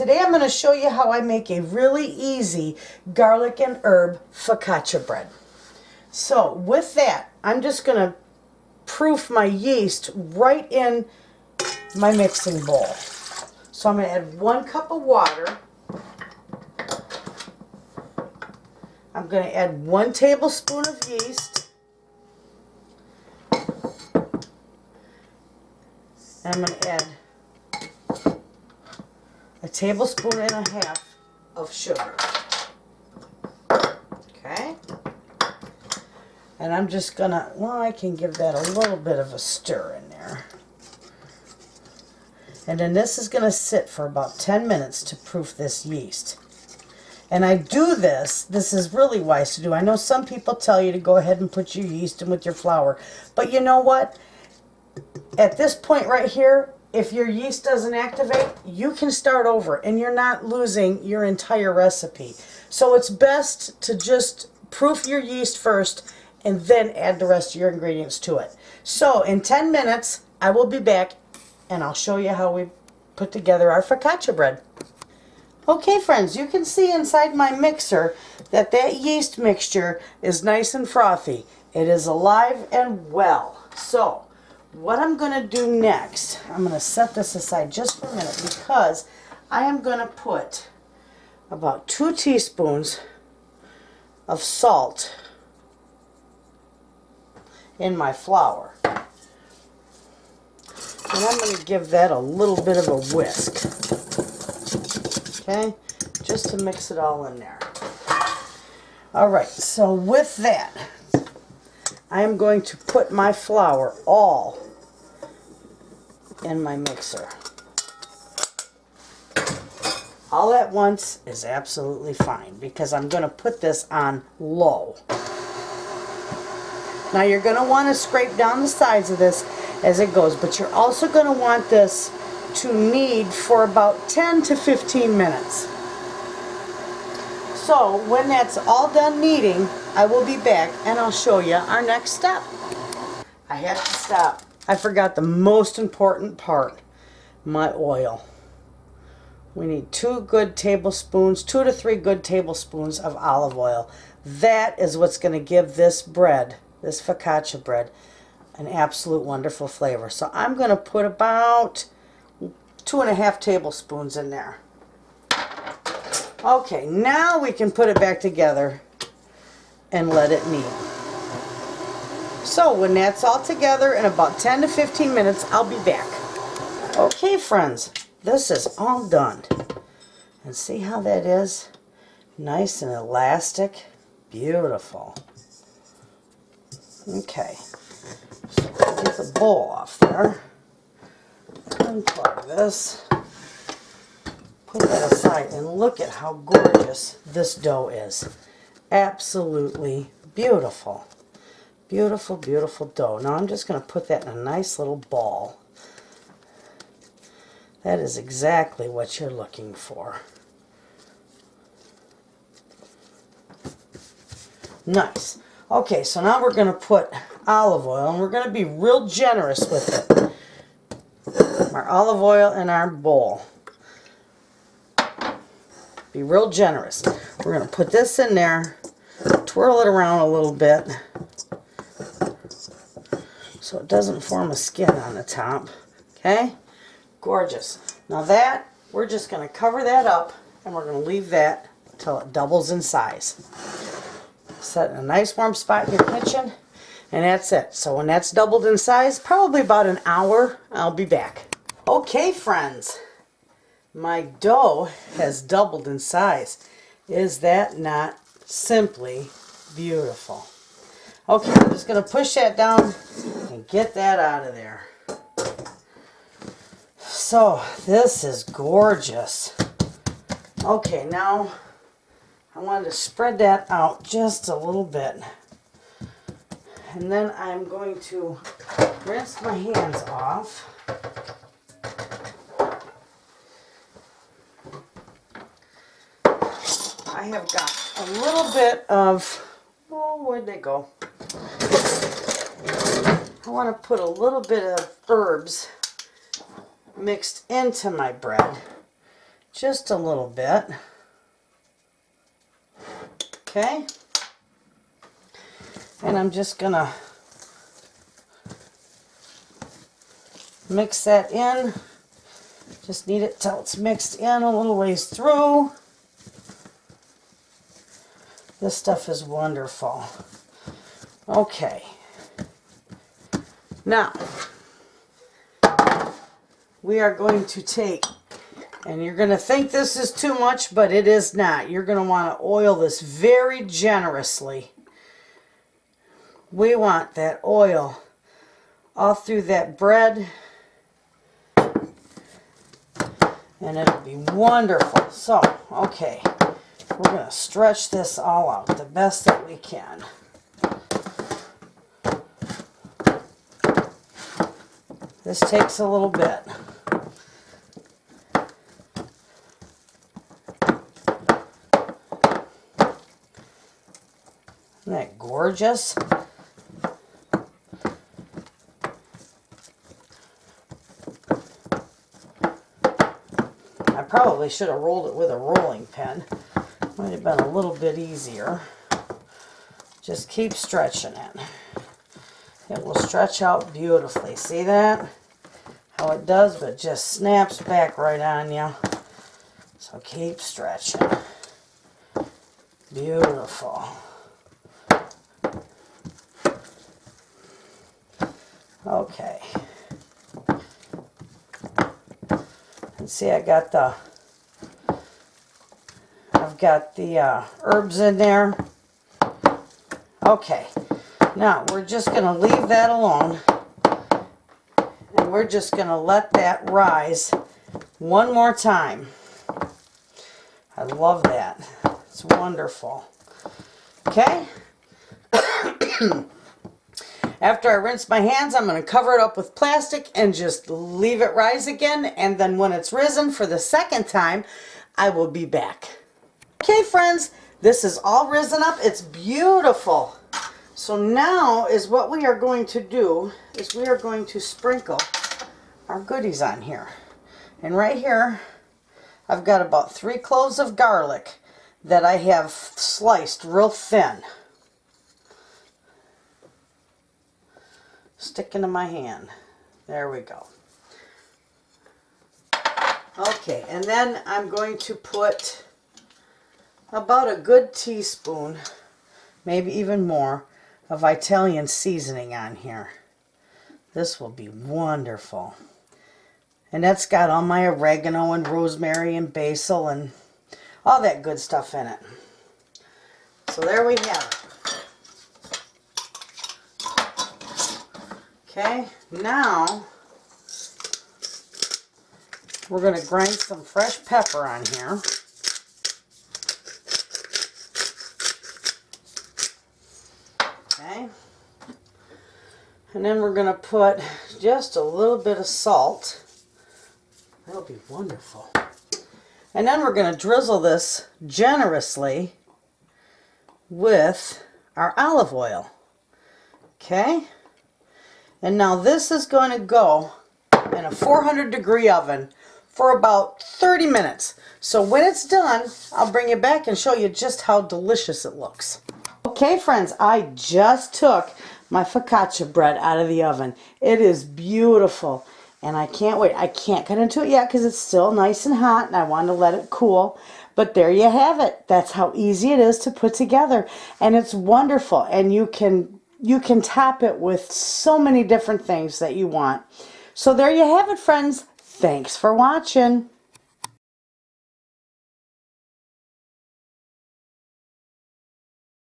today I'm going to show you how I make a really easy garlic and herb focaccia bread. So with that, I'm just going to proof my yeast right in my mixing bowl. So I'm going to add 1 cup of water. I'm going to add 1 tablespoon of yeast. And I'm going to add a tablespoon and a half of sugar. Okay? And I'm just going to, well, I can give that a little bit of a stir in there. And then this is going to sit for about 10 minutes to proof this yeast. And I do this is really wise to do. I know some people tell you to go ahead and put your yeast in with your flour. But you know what? At this point right here, if your yeast doesn't activate, you can start over and you're not losing your entire recipe. So it's best to just proof your yeast first and then add the rest of your ingredients to it. So in 10 minutes, I will be back and I'll show you how we put together our focaccia bread. Okay friends, you can see inside my mixer that yeast mixture is nice and frothy. It is alive and well. So what I'm going to do next, I'm going to set this aside just for a minute because I am going to put about 2 teaspoons of salt in my flour. And I'm going to give that a little bit of a whisk. Okay? Just to mix it all in there. Alright, so with that, I am going to put my flour all in my mixer. All at once is absolutely fine because I'm going to put this on low. Now you're going to want to scrape down the sides of this as it goes, but you're also going to want this to knead for about 10 to 15 minutes. So when that's all done kneading, I will be back and I'll show you our next step. I had to stop. I forgot the most important part, my oil. We need 2 good tablespoons, 2 to 3 good tablespoons of olive oil. That is what's going to give this bread, this focaccia bread, an absolute wonderful flavor. So I'm going to put about 2.5 tablespoons in there. Okay, now we can put it back together and let it knead. So when that's all together in about 10 to 15 minutes, I'll be back. Okay friends, this is all done. And see how that is? Nice and elastic. Beautiful. Okay, so get the bowl off there. Unplug this. Put that aside and look at how gorgeous this dough is. Absolutely beautiful. Beautiful, beautiful dough. Now I'm just going to put that in a nice little ball. That is exactly what you're looking for. Nice. Okay, so now we're going to put olive oil, and we're going to be real generous with it. Our olive oil in our bowl. Be real generous. We're going to put this in there, twirl it around a little bit so it doesn't form a skin on the top. Okay? Gorgeous. Now that, we're just going to cover that up and we're going to leave that until it doubles in size. Set in a nice warm spot in your kitchen and that's it. So when that's doubled in size, probably about an hour, I'll be back. Okay friends, my dough has doubled in size. Is that not simply beautiful? Okay, I'm just going to push that down and get that out of there. So, this is gorgeous. Okay, now I wanted to spread that out just a little bit. And then I'm going to rinse my hands off. I have got a little bit of, oh, where'd they go? I want to put a little bit of herbs mixed into my bread. just a little bit. Okay. And I'm just going to mix that in. Just need it till it's mixed in a little ways through. This stuff is wonderful. Okay. Now, we are going to take, and you're going to think this is too much, but it is not. You're going to want to oil this very generously. We want that oil all through that bread, and it'll be wonderful. So, okay, we're going to stretch this all out the best that we can. This takes a little bit. Isn't that gorgeous? I probably should have rolled it with a rolling pin. Might have been a little bit easier. Just keep stretching it. It will stretch out beautifully. See that? How it does, but it just snaps back right on you. So keep stretching. Beautiful. Okay. And see, I've got the herbs in there. Okay. Now we're just going to leave that alone. And we're just going to let that rise one more time. I love that. It's wonderful. Okay. After I rinse my hands, I'm going to cover it up with plastic and just leave it rise again. And then when it's risen for the second time, I will be back. Okay, friends, this is all risen up. It's beautiful. So now is what we are going to do is we are going to sprinkle our goodies on here. And right here, I've got about 3 cloves of garlic that I have sliced real thin. Stick into my hand. There we go. Okay, and then I'm going to put about a good teaspoon, maybe even more, of Italian seasoning on here. This will be wonderful. And that's got all my oregano and rosemary and basil and all that good stuff in it. So there we have it. Okay, now we're going to grind some fresh pepper on here. Okay, and then we're going to put just a little bit of salt. That'll be wonderful. And then we're going to drizzle this generously with our olive oil. Okay? And now this is going to go in a 400-degree oven for about 30 minutes. So when it's done, I'll bring you back and show you just how delicious it looks. Okay, friends, I just took my focaccia bread out of the oven. It is beautiful, and I can't wait. I can't cut into it yet because it's still nice and hot, and I want to let it cool. But there you have it. That's how easy it is to put together, and it's wonderful. And you can top it with so many different things that you want. So there you have it, friends. Thanks for watching.